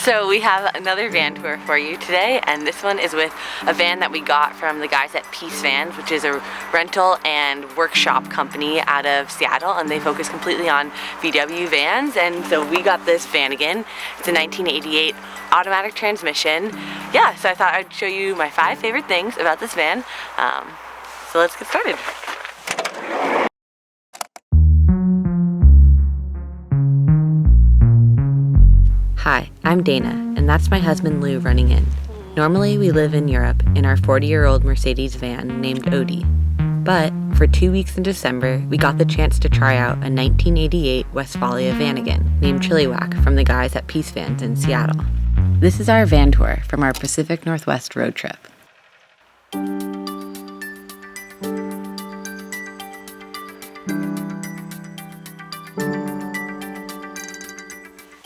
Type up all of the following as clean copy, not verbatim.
So we have another van tour for you today, and this one is with a van that we got from the guys at Peace Vans, which is a rental and workshop company out of Seattle, and they focus completely on VW vans. And so we got this Vanagon. It's a 1988 automatic transmission. Yeah, so I thought I'd show you my 5 favorite things about this van. So let's get started. Hi, I'm Dana, and that's my husband Lou running in. Normally we live in Europe in our 40-year-old Mercedes van named Odie. But for 2 weeks in December, we got the chance to try out a 1988 Westfalia Vanagon named Chilliwack from the guys at Peace Vans in Seattle. This is our van tour from our Pacific Northwest road trip.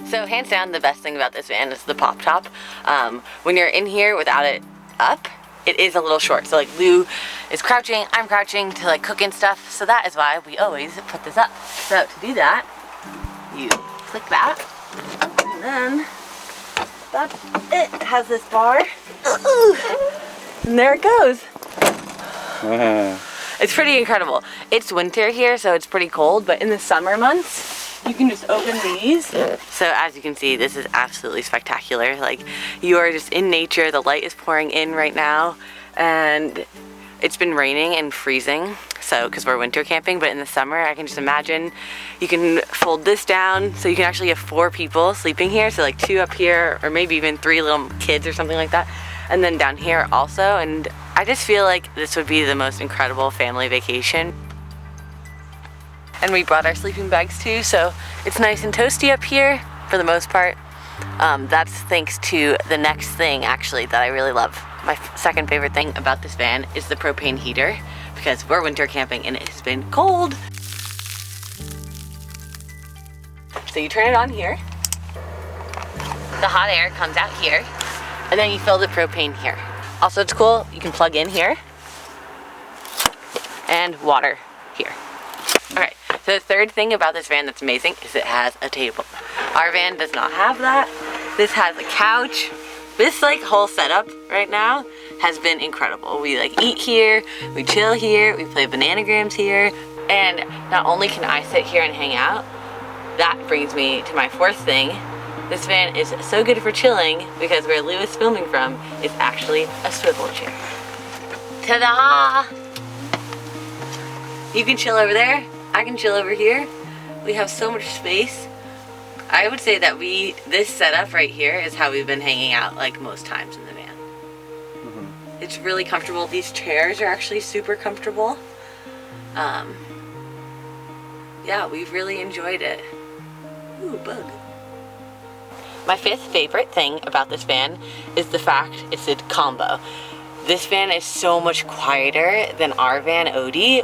So hands down, the best thing about this van is the pop top. When you're in here without it up, it is a little short. So like Lou is crouching, I'm crouching to like cook and stuff. So that is why we always put this up. So to do that, you click that, and then that's it. It has this bar, and there it goes. It's pretty incredible. It's winter here, so it's pretty cold, but in the summer months, you can just open these. So as you can see, this is absolutely spectacular. Like, you are just in nature. The light is pouring in right now, and it's been raining and freezing, so because we're winter camping. But in the summer, I can just imagine you can fold this down so you can actually have 4 people sleeping here. So like 2 up here, or maybe even 3 little kids or something like that, and then down here also. And I just feel like this would be the most incredible family vacation. And we brought our sleeping bags too, so it's nice and toasty up here for the most part. That's thanks to the next thing actually that I really love. My second favorite thing about this van is the propane heater, because we're winter camping and it has been cold. So you turn it on here. The hot air comes out here, and then you fill the propane here. Also, it's cool, you can plug in here, and water here. Alright, so the third thing about this van that's amazing is it has a table. Our van does not have that. This has a couch. This like whole setup right now has been incredible. We like eat here, we chill here, we play bananagrams here, and not only can I sit here and hang out, that brings me to my 4th thing. This van is so good for chilling because where Lou is filming from is actually a swivel chair. Ta-da! You can chill over there, I can chill over here. We have so much space. I would say that this setup right here is how we've been hanging out like most times in the van. It's really comfortable. These chairs are actually super comfortable. Yeah, we've really enjoyed it. Ooh, bug. My 5th favorite thing about this van is the fact it's a combo. This van is so much quieter than our van Odie,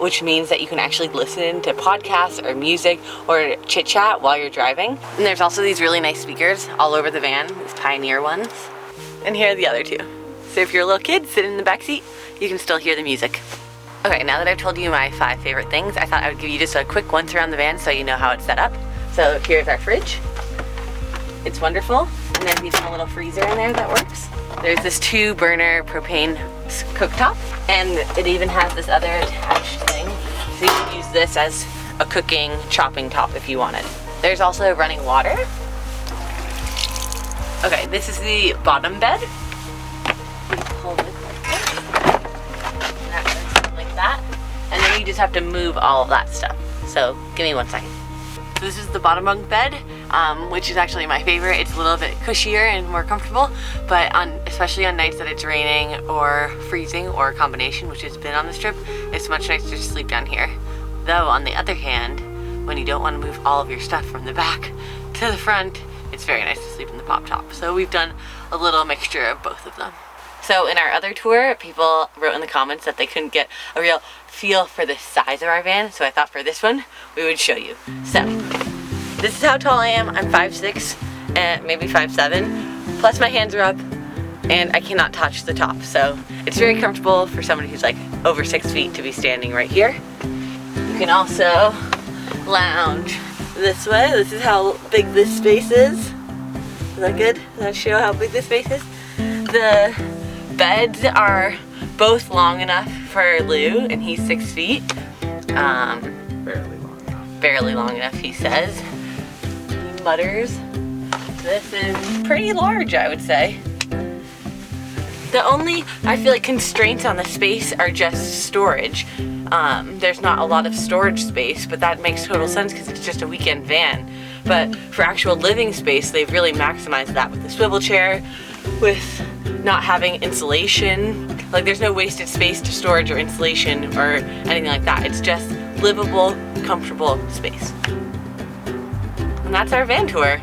which means that you can actually listen to podcasts or music or chit chat while you're driving. And there's also these really nice speakers all over the van, these Pioneer ones. And here are the other 2. So if you're a little kid sitting in the back seat, you can still hear the music. Okay, now that I've told you my 5 favorite things, I thought I would give you just a quick once around the van so you know how it's set up. So here's our fridge. It's wonderful. And then we have a little freezer in there that works. There's this 2-burner propane cooktop, and it even has this other attached thing. So you can use this as a cooking, chopping top if you wanted. There's also running water. Okay, this is the bottom bed. You hold it like this. And that goes like that. And then you just have to move all of that stuff. So give me 1 second. So this is the bottom bunk bed, which is actually my favorite. It's a little bit cushier and more comfortable, but especially on nights that it's raining or freezing or a combination, which has been on this trip, it's much nicer to sleep down here. Though on the other hand, when you don't want to move all of your stuff from the back to the front, it's very nice to sleep in the pop top. So we've done a little mixture of both of them. So in our other tour, people wrote in the comments that they couldn't get a real feel for the size of our van, so I thought for this one, we would show you. So, this is how tall I am. I'm 5'6", and maybe 5'7", plus my hands are up, and I cannot touch the top. So, it's very comfortable for somebody who's like over 6 feet to be standing right here. You can also lounge this way. This is how big this space is. Is that good? Does that show how big this space is? The beds are both long enough for Lou, and he's 6 feet. Barely long enough. Barely long enough, he says. He mutters. This is pretty large, I would say. The only, I feel like, constraints on the space are just storage. There's not a lot of storage space, but that makes total sense because it's just a weekend van. But for actual living space, they've really maximized that with the swivel chair, with not having insulation. Like, there's no wasted space to storage or insulation or anything like that. It's just livable, comfortable space. And that's our van tour.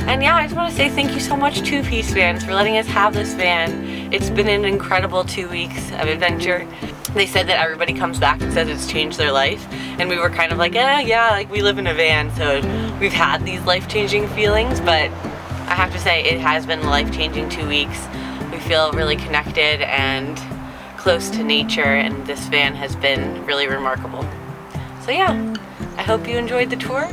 And yeah, I just want to say thank you so much to Peace Vans for letting us have this van. It's been an incredible 2 weeks of adventure. They said that everybody comes back and says it's changed their life. And we were kind of like, yeah, like we live in a van, so we've had these life-changing feelings, but I have to say it has been a life-changing 2 weeks. We feel really connected and close to nature, and this van has been really remarkable. So yeah, I hope you enjoyed the tour.